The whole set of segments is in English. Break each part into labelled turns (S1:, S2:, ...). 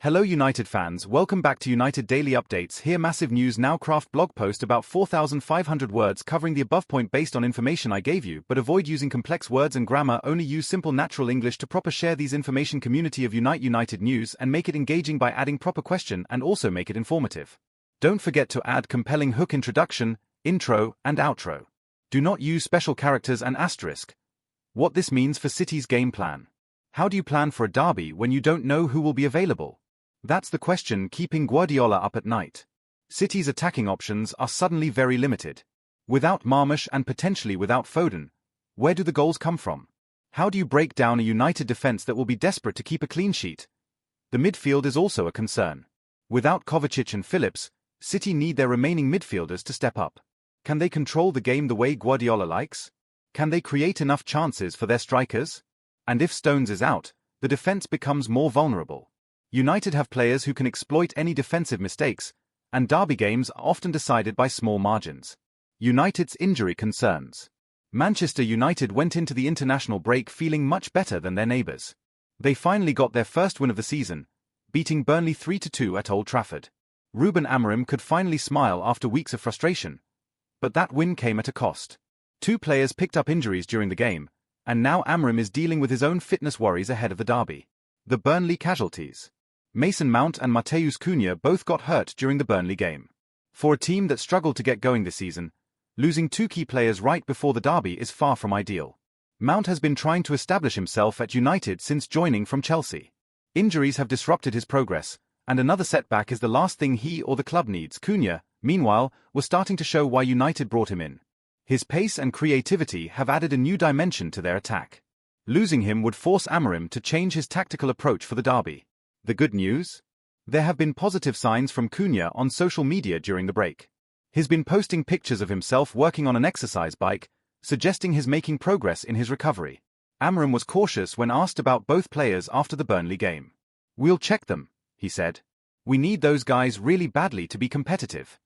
S1: Hello United fans, welcome back to United Daily Updates. Here massive news now. Craft blog post about 4,500 words covering the above point based on information I gave you, but avoid using complex words and grammar, only use simple natural English to proper share these information community of Unite United news and make it engaging by adding proper question and also make it informative. Don't forget to add compelling hook introduction, intro and outro. Do not use special characters and asterisk. What this means for City's game plan. How do you plan for a derby when you don't know who will be available? That's the question keeping Guardiola up at night. City's attacking options are suddenly very limited. Without Marmoush and potentially without Foden, where do the goals come from? How do you break down a United defense that will be desperate to keep a clean sheet? The midfield is also a concern. Without Kovacic and Phillips, City need their remaining midfielders to step up. Can they control the game the way Guardiola likes? Can they create enough chances for their strikers? And if Stones is out, the defense becomes more vulnerable. United have players who can exploit any defensive mistakes, and derby games are often decided by small margins. United's injury concerns. Manchester United went into the international break feeling much better than their neighbours. They finally got their first win of the season, beating Burnley 3-2 at Old Trafford. Ruben Amorim could finally smile after weeks of frustration, but that win came at a cost. Two players picked up injuries during the game, and now Amorim is dealing with his own fitness worries ahead of the derby. The Burnley casualties. Mason Mount and Matheus Cunha both got hurt during the Burnley game. For a team that struggled to get going this season, losing two key players right before the derby is far from ideal. Mount has been trying to establish himself at United since joining from Chelsea. Injuries have disrupted his progress, and another setback is the last thing he or the club needs. Cunha, meanwhile, was starting to show why United brought him in. His pace and creativity have added a new dimension to their attack. Losing him would force Amorim to change his tactical approach for the derby. The good news? There have been positive signs from Cunha on social media during the break. He's been posting pictures of himself working on an exercise bike, suggesting he's making progress in his recovery. Amorim was cautious when asked about both players after the Burnley game. "We'll check them," he said. "We need those guys really badly to be competitive."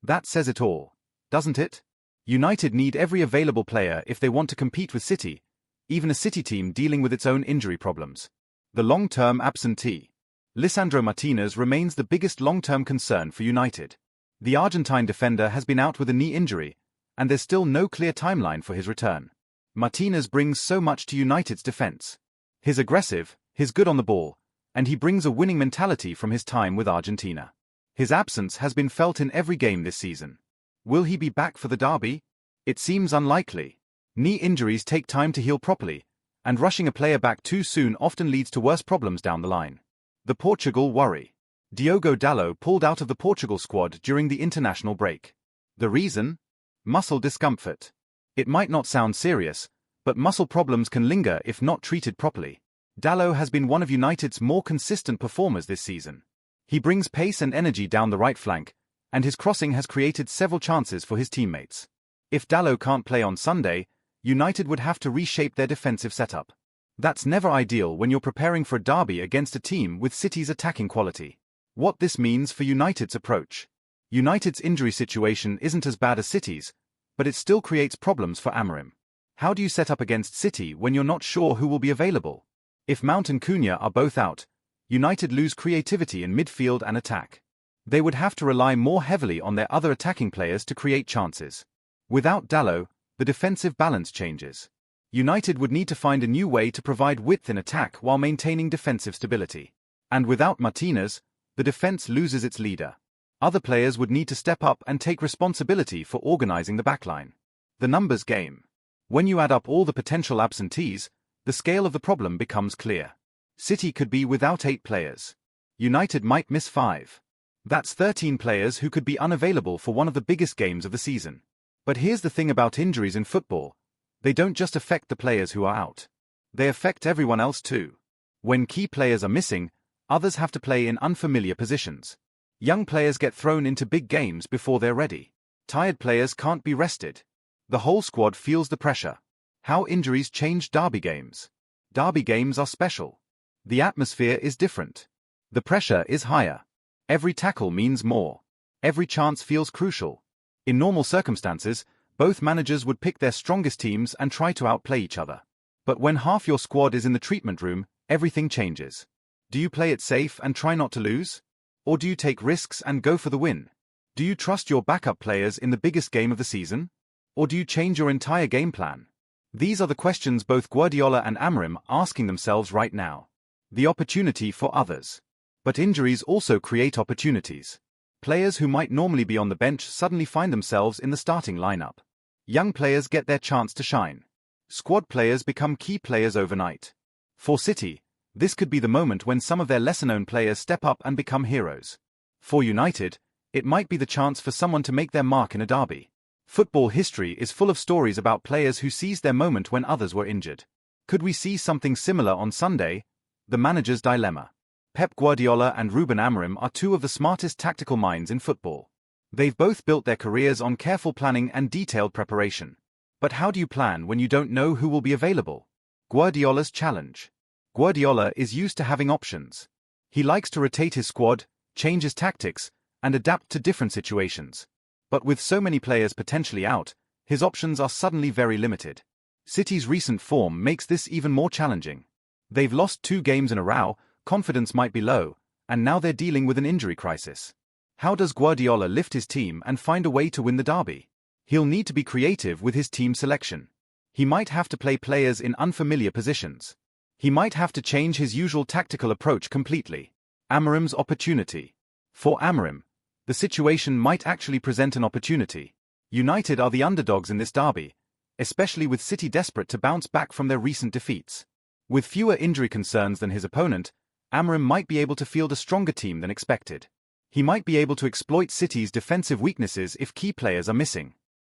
S1: That says it all, doesn't it? United need every available player if they want to compete with City, even a City team dealing with its own injury problems. The long-term absentee. Lisandro Martinez remains the biggest long-term concern for United. The Argentine defender has been out with a knee injury, and there's still no clear timeline for his return. Martinez brings so much to United's defense. He's aggressive, he's good on the ball, and he brings a winning mentality from his time with Argentina. His absence has been felt in every game this season. Will he be back for the derby? It seems unlikely. Knee injuries take time to heal properly, and rushing a player back too soon often leads to worse problems down the line. The Portugal worry. Diogo Dalot pulled out of the Portugal squad during the international break. The reason? Muscle discomfort. It might not sound serious, but muscle problems can linger if not treated properly. Dalot has been one of United's more consistent performers this season. He brings pace and energy down the right flank, and his crossing has created several chances for his teammates. If Dalot can't play on Sunday, United would have to reshape their defensive setup. That's never ideal when you're preparing for a derby against a team with City's attacking quality. What this means for United's approach. United's injury situation isn't as bad as City's, but it still creates problems for Amorim. How do you set up against City when you're not sure who will be available? If Mount and Cunha are both out, United lose creativity in midfield and attack. They would have to rely more heavily on their other attacking players to create chances. Without Dalot, the defensive balance changes. United would need to find a new way to provide width in attack while maintaining defensive stability. And without Martinez, the defense loses its leader. Other players would need to step up and take responsibility for organizing the backline. The numbers game. When you add up all the potential absentees, the scale of the problem becomes clear. City could be without 8 players. United might miss 5. That's 13 players who could be unavailable for one of the biggest games of the season. But here's the thing about injuries in football. They don't just affect the players who are out. They affect everyone else too. When key players are missing, others have to play in unfamiliar positions. Young players get thrown into big games before they're ready. Tired players can't be rested. The whole squad feels the pressure. How injuries change derby games. Derby games are special. The atmosphere is different. The pressure is higher. Every tackle means more. Every chance feels crucial. In normal circumstances, both managers would pick their strongest teams and try to outplay each other. But when half your squad is in the treatment room, everything changes. Do you play it safe and try not to lose? Or do you take risks and go for the win? Do you trust your backup players in the biggest game of the season? Or do you change your entire game plan? These are the questions both Guardiola and Amorim are asking themselves right now. The opportunity for others. But injuries also create opportunities. Players who might normally be on the bench suddenly find themselves in the starting lineup. Young players get their chance to shine. Squad players become key players overnight. For City, this could be the moment when some of their lesser-known players step up and become heroes. For United, it might be the chance for someone to make their mark in a derby. Football history is full of stories about players who seized their moment when others were injured. Could we see something similar on Sunday? The manager's dilemma. Pep Guardiola and Ruben Amorim are two of the smartest tactical minds in football. They've both built their careers on careful planning and detailed preparation. But how do you plan when you don't know who will be available? Guardiola's challenge. Guardiola is used to having options. He likes to rotate his squad, change his tactics, and adapt to different situations. But with so many players potentially out, his options are suddenly very limited. City's recent form makes this even more challenging. They've lost 2 games in a row, confidence might be low, and now they're dealing with an injury crisis. How does Guardiola lift his team and find a way to win the derby? He'll need to be creative with his team selection. He might have to play players in unfamiliar positions. He might have to change his usual tactical approach completely. Amorim's opportunity. For Amorim, the situation might actually present an opportunity. United are the underdogs in this derby, especially with City desperate to bounce back from their recent defeats. With fewer injury concerns than his opponent, Amorim might be able to field a stronger team than expected. He might be able to exploit City's defensive weaknesses if key players are missing.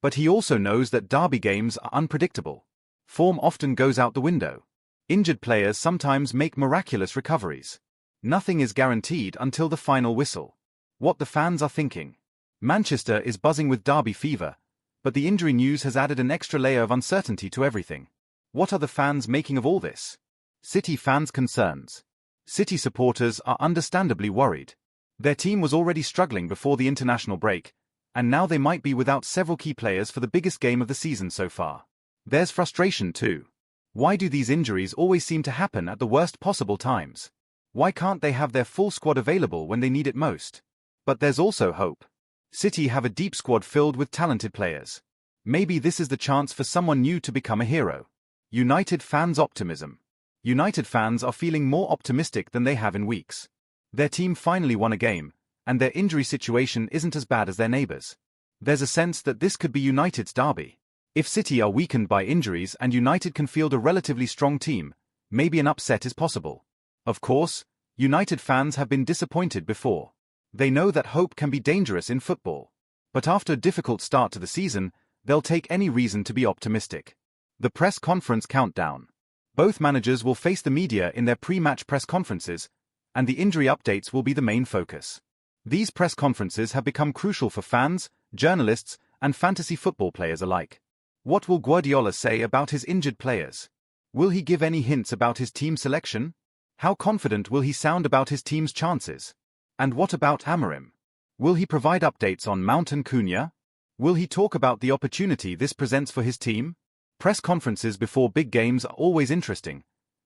S1: But he also knows that derby games are unpredictable. Form often goes out the window. Injured players sometimes make miraculous recoveries. Nothing is guaranteed until the final whistle. What the fans are thinking. Manchester is buzzing with derby fever, but the injury news has added an extra layer of uncertainty to everything. What are the fans making of all this? City fans' concerns. City supporters are understandably worried. Their team was already struggling before the international break, and now they might be without several key players for the biggest game of the season so far. There's frustration too. Why do these injuries always seem to happen at the worst possible times? Why can't they have their full squad available when they need it most? But there's also hope. City have a deep squad filled with talented players. Maybe this is the chance for someone new to become a hero. United fans' optimism. United fans are feeling more optimistic than they have in weeks. Their team finally won a game, and their injury situation isn't as bad as their neighbours. There's a sense that this could be United's derby. If City are weakened by injuries and United can field a relatively strong team, maybe an upset is possible. Of course, United fans have been disappointed before. They know that hope can be dangerous in football. But after a difficult start to the season, they'll take any reason to be optimistic. The press conference countdown. Both managers will face the media in their pre-match press conferences, and the injury updates will be the main focus. These press conferences have become crucial for fans, journalists, and fantasy football players alike. What will Guardiola say about his injured players? Will he give any hints about his team selection? How confident will he sound about his team's chances? And what about Amorim? Will he provide updates on Mount and Cunha? Will he talk about the opportunity this presents for his team? Press conferences before big games are always interesting,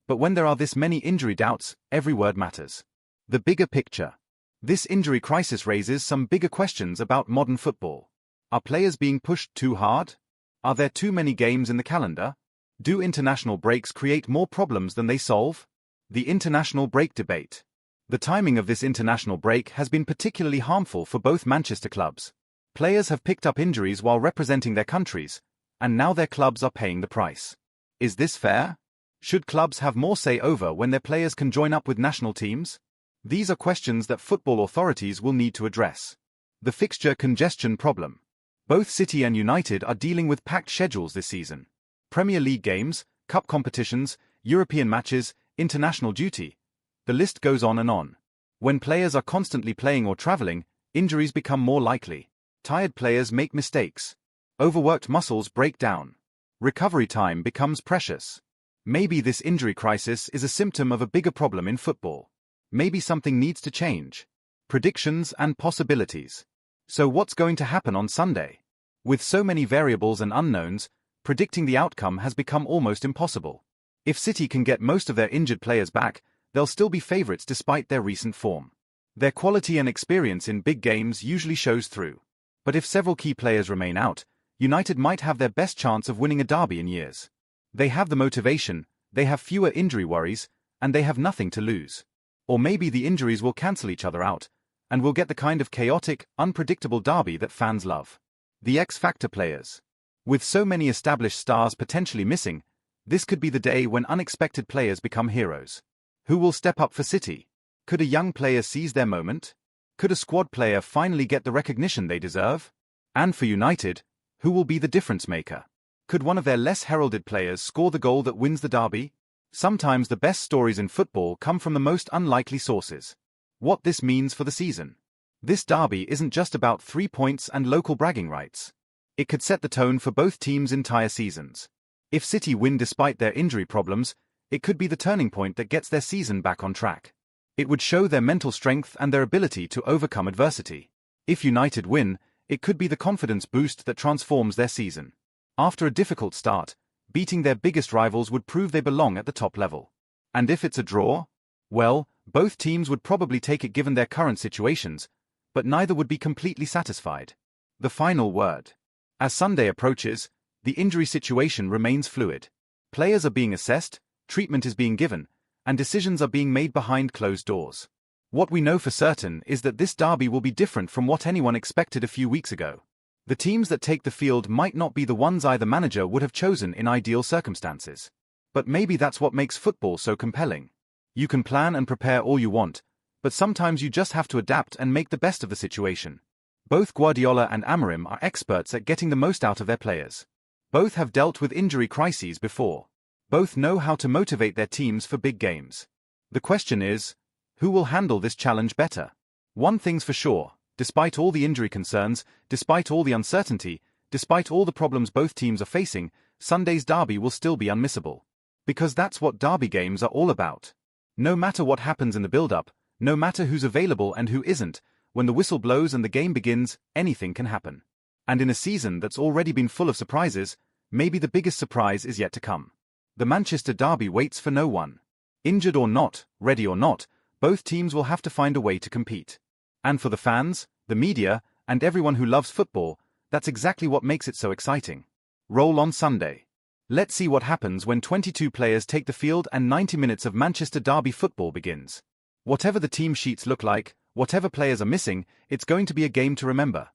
S1: but when there are this many injury doubts, every word matters. The bigger picture. This injury crisis raises some bigger questions about modern football. Are players being pushed too hard? Are there too many games in the calendar? Do international breaks create more problems than they solve? The international break debate. The timing of this international break has been particularly harmful for both Manchester clubs. Players have picked up injuries while representing their countries, and now their clubs are paying the price. Is this fair? Should clubs have more say over when their players can join up with national teams? These are questions that football authorities will need to address. The fixture congestion problem. Both City and United are dealing with packed schedules this season. Premier League games, cup competitions, European matches, international duty. The list goes on and on. When players are constantly playing or travelling, injuries become more likely. Tired players make mistakes. Overworked muscles break down. Recovery time becomes precious. Maybe this injury crisis is a symptom of a bigger problem in football. Maybe something needs to change. Predictions and possibilities. So what's going to happen on Sunday? With so many variables and unknowns, predicting the outcome has become almost impossible. If City can get most of their injured players back, they'll still be favourites despite their recent form. Their quality and experience in big games usually shows through. But if several key players remain out, United might have their best chance of winning a derby in years. They have the motivation, they have fewer injury worries, and they have nothing to lose. Or maybe the injuries will cancel each other out, and we'll get the kind of chaotic, unpredictable derby that fans love. The X-Factor players. With so many established stars potentially missing, this could be the day when unexpected players become heroes. Who will step up for City? Could a young player seize their moment? Could a squad player finally get the recognition they deserve? And for United, who will be the difference maker? Could one of their less heralded players score the goal that wins the derby? Sometimes the best stories in football come from the most unlikely sources. What this means for the season. This derby isn't just about 3 points and local bragging rights. It could set the tone for both teams' entire seasons. If City win despite their injury problems, it could be the turning point that gets their season back on track. It would show their mental strength and their ability to overcome adversity. If United win, it could be the confidence boost that transforms their season. After a difficult start, beating their biggest rivals would prove they belong at the top level. And if it's a draw? Well, both teams would probably take it given their current situations, but neither would be completely satisfied. The final word. As Sunday approaches, the injury situation remains fluid. Players are being assessed, treatment is being given, and decisions are being made behind closed doors. What we know for certain is that this derby will be different from what anyone expected a few weeks ago. The teams that take the field might not be the ones either manager would have chosen in ideal circumstances. But maybe that's what makes football so compelling. You can plan and prepare all you want, but sometimes you just have to adapt and make the best of the situation. Both Guardiola and Amorim are experts at getting the most out of their players. Both have dealt with injury crises before. Both know how to motivate their teams for big games. The question is, who will handle this challenge better? One thing's for sure, despite all the injury concerns, despite all the uncertainty, despite all the problems both teams are facing, Sunday's derby will still be unmissable. Because that's what derby games are all about. No matter what happens in the build-up, no matter who's available and who isn't, when the whistle blows and the game begins, anything can happen. And in a season that's already been full of surprises, maybe the biggest surprise is yet to come. The Manchester derby waits for no one. Injured or not, ready or not, both teams will have to find a way to compete. And for the fans, the media, and everyone who loves football, that's exactly what makes it so exciting. Roll on Sunday. Let's see what happens when 22 players take the field and 90 minutes of Manchester derby football begins. Whatever the team sheets look like, whatever players are missing, it's going to be a game to remember.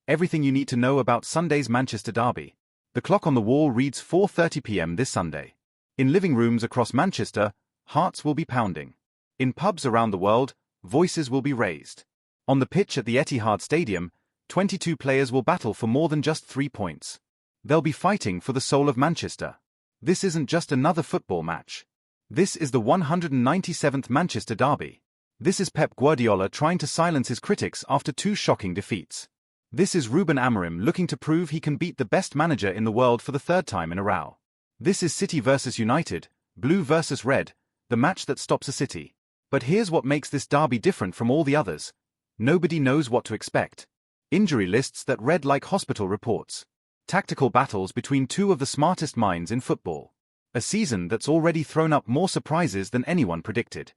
S1: Everything you need to know about Sunday's Manchester derby. The clock on the wall reads 4:30 p.m. this Sunday. In living rooms across Manchester, hearts will be pounding. In pubs around the world, voices will be raised. On the pitch at the Etihad Stadium, 22 players will battle for more than just 3 points. They'll be fighting for the soul of Manchester. This isn't just another football match. This is the 197th Manchester derby. This is Pep Guardiola trying to silence his critics after 2 shocking defeats. This is Ruben Amorim looking to prove he can beat the best manager in the world for the 3rd time in a row. This is City versus United, blue versus red, the match that stops a city. But here's what makes this derby different from all the others. Nobody knows what to expect. Injury lists that read like hospital reports. Tactical battles between 2 of the smartest minds in football. A season that's already thrown up more surprises than anyone predicted.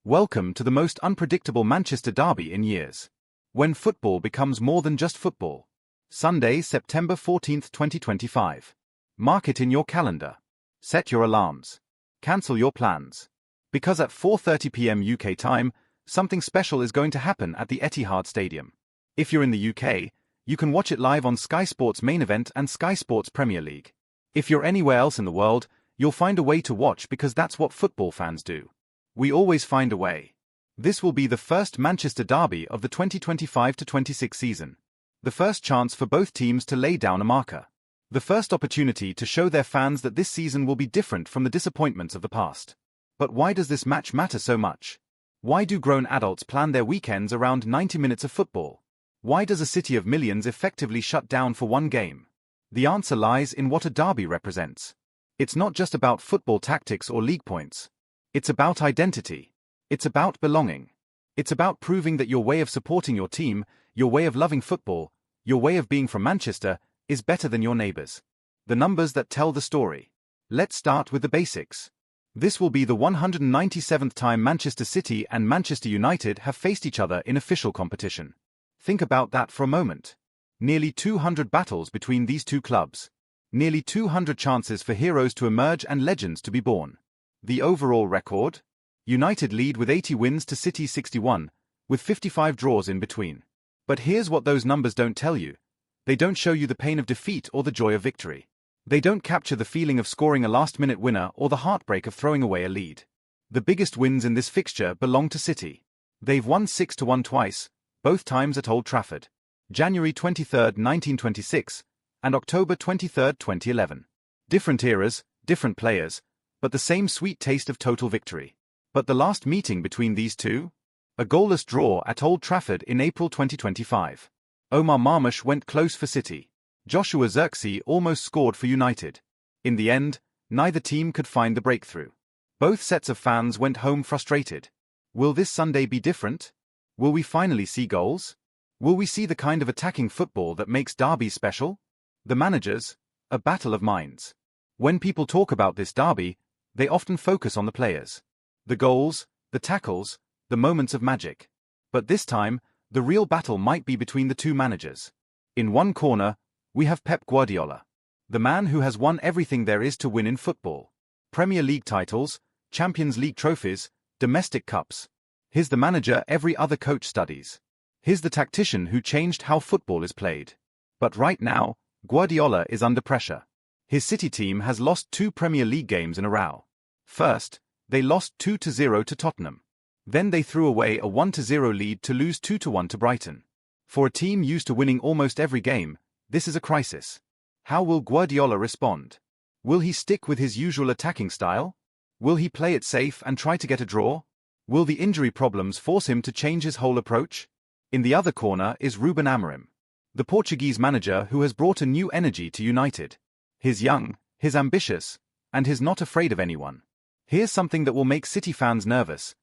S1: Welcome to the most unpredictable Manchester derby in years. When football becomes more than just football. Sunday, September 14, 2025. Mark it in your calendar. Set your alarms. Cancel your plans. Because at 4:30 p.m. UK time, something special is going to happen at the Etihad Stadium. If you're in the UK, you can watch it live on Sky Sports Main Event and Sky Sports Premier League. If you're anywhere else in the world, you'll find a way to watch because that's what football fans do. We always find a way. This will be the first Manchester derby of the 2025-26 season. The first chance for both teams to lay down a marker. The first opportunity to show their fans that this season will be different from the disappointments of the past. But why does this match matter so much? Why do grown adults plan their weekends around 90 minutes of football? Why does a city of millions effectively shut down for one game? The answer lies in what a derby represents. It's not just about football tactics or league points. It's about identity. It's about belonging. It's about proving that your way of supporting your team, your way of loving football, your way of being from Manchester, is better than your neighbours. The numbers that tell the story. Let's start with the basics. This will be the 197th time Manchester City and Manchester United have faced each other in official competition. Think about that for a moment. Nearly 200 battles between these two clubs. Nearly 200 chances for heroes to emerge and legends to be born. The overall record? United lead with 80 wins to City's 61, with 55 draws in between. But here's what those numbers don't tell you. They don't show you the pain of defeat or the joy of victory. They don't capture the feeling of scoring a last-minute winner or the heartbreak of throwing away a lead. The biggest wins in this fixture belong to City. They've won 6-1 twice, both times at Old Trafford. January 23, 1926, and October 23, 2011. Different eras, different players, but the same sweet taste of total victory. But the last meeting between these two? A goalless draw at Old Trafford in April 2025. Omar Marmoush went close for City. Joshua Zirkzee almost scored for United. In the end, neither team could find the breakthrough. Both sets of fans went home frustrated. Will this Sunday be different? Will we finally see goals? Will we see the kind of attacking football that makes derbies special? The managers, a battle of minds. When people talk about this derby, they often focus on the players. The goals, the tackles, the moments of magic. But this time, the real battle might be between the two managers. In one corner, we have Pep Guardiola, the man who has won everything there is to win in football. Premier League titles, Champions League trophies, domestic cups. He's the manager every other coach studies. He's the tactician who changed how football is played. But right now, Guardiola is under pressure. His City team has lost 2 Premier League games in a row. First, they lost 2-0 to Tottenham. Then they threw away a 1-0 lead to lose 2-1 to Brighton. For a team used to winning almost every game, this is a crisis. How will Guardiola respond? Will he stick with his usual attacking style? Will he play it safe and try to get a draw? Will the injury problems force him to change his whole approach? In the other corner is Ruben Amorim, the Portuguese manager who has brought a new energy to United. He's young, he's ambitious, and he's not afraid of anyone. Here's something that will make City fans nervous.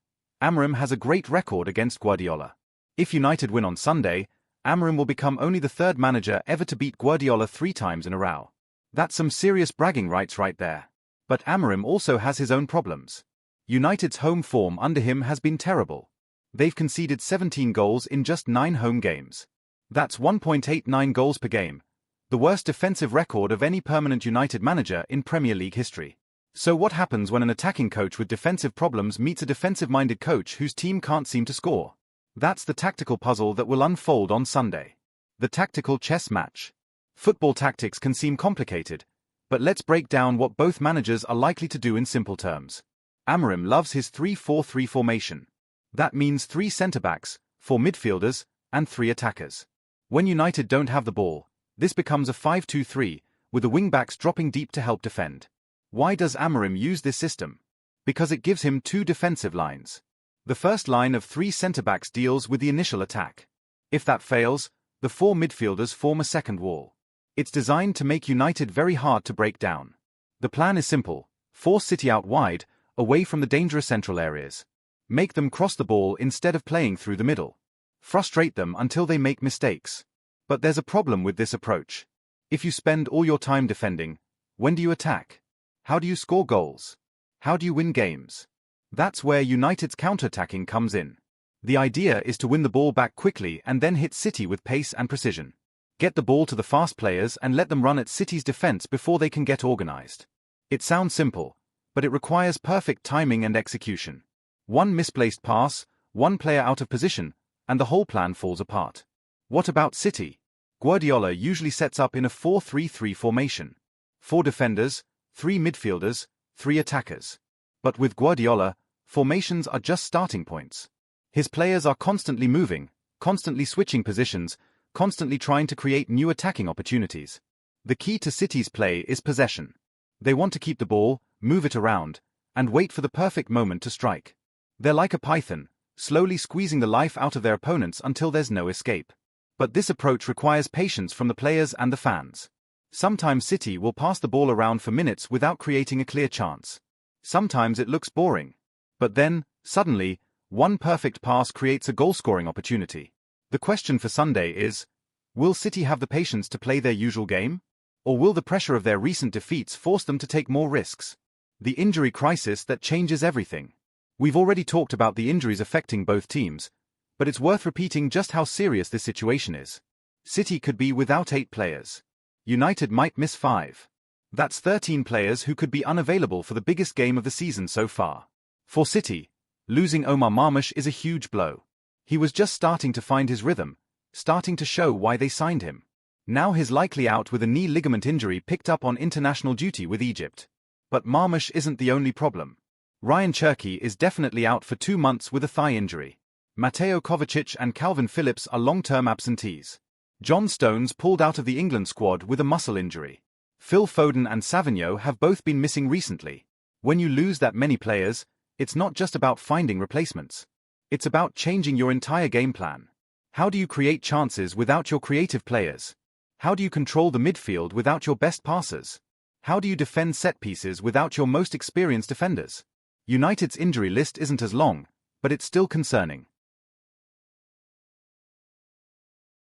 S1: Amorim has a great record against Guardiola. If United win on Sunday, Amorim will become only the 3rd manager ever to beat Guardiola 3 times in a row. That's some serious bragging rights right there. But Amorim also has his own problems. United's home form under him has been terrible. They've conceded 17 goals in just 9 home games. That's 1.89 goals per game, the worst defensive record of any permanent United manager in Premier League history. So what happens when an attacking coach with defensive problems meets a defensive-minded coach whose team can't seem to score? That's the tactical puzzle that will unfold on Sunday. The tactical chess match. Football tactics can seem complicated, but let's break down what both managers are likely to do in simple terms. Amorim loves his 3-4-3 formation. That means 3 centre-backs, 4 midfielders, and 3 attackers. When United don't have the ball, this becomes a 5-2-3, with the wing-backs dropping deep to help defend. Why does Amorim use this system? Because it gives him 2 defensive lines. The first line of 3 centre-backs deals with the initial attack. If that fails, the 4 midfielders form a second wall. It's designed to make United very hard to break down. The plan is simple: force City out wide, away from the dangerous central areas. Make them cross the ball instead of playing through the middle. Frustrate them until they make mistakes. But there's a problem with this approach. If you spend all your time defending, when do you attack? How do you score goals? How do you win games? That's where United's counter-attacking comes in. The idea is to win the ball back quickly and then hit City with pace and precision. Get the ball to the fast players and let them run at City's defense before they can get organized. It sounds simple, but it requires perfect timing and execution. One misplaced pass, one player out of position, and the whole plan falls apart. What about City? Guardiola usually sets up in a 4-3-3 formation. 4 defenders, 3 midfielders, 3 attackers. But with Guardiola, formations are just starting points. His players are constantly moving, constantly switching positions, constantly trying to create new attacking opportunities. The key to City's play is possession. They want to keep the ball, move it around, and wait for the perfect moment to strike. They're like a python, slowly squeezing the life out of their opponents until there's no escape. But this approach requires patience from the players and the fans. Sometimes City will pass the ball around for minutes without creating a clear chance. Sometimes it looks boring. But then, suddenly, one perfect pass creates a goal-scoring opportunity. The question for Sunday is, will City have the patience to play their usual game? Or will the pressure of their recent defeats force them to take more risks? The injury crisis that changes everything. We've already talked about the injuries affecting both teams, but it's worth repeating just how serious this situation is. City could be without 8 players. United might miss 5. That's 13 players who could be unavailable for the biggest game of the season so far. For City, losing Omar Marmoush is a huge blow. He was just starting to find his rhythm, starting to show why they signed him. Now he's likely out with a knee ligament injury picked up on international duty with Egypt. But Marmoush isn't the only problem. Ryan Cherki is definitely out for 2 months with a thigh injury. Mateo Kovacic and Calvin Phillips are long-term absentees. John Stones pulled out of the England squad with a muscle injury. Phil Foden and Savigno have both been missing recently. When you lose that many players, it's not just about finding replacements. It's about changing your entire game plan. How do you create chances without your creative players? How do you control the midfield without your best passers? How do you defend set pieces without your most experienced defenders? United's injury list isn't as long, but it's still concerning.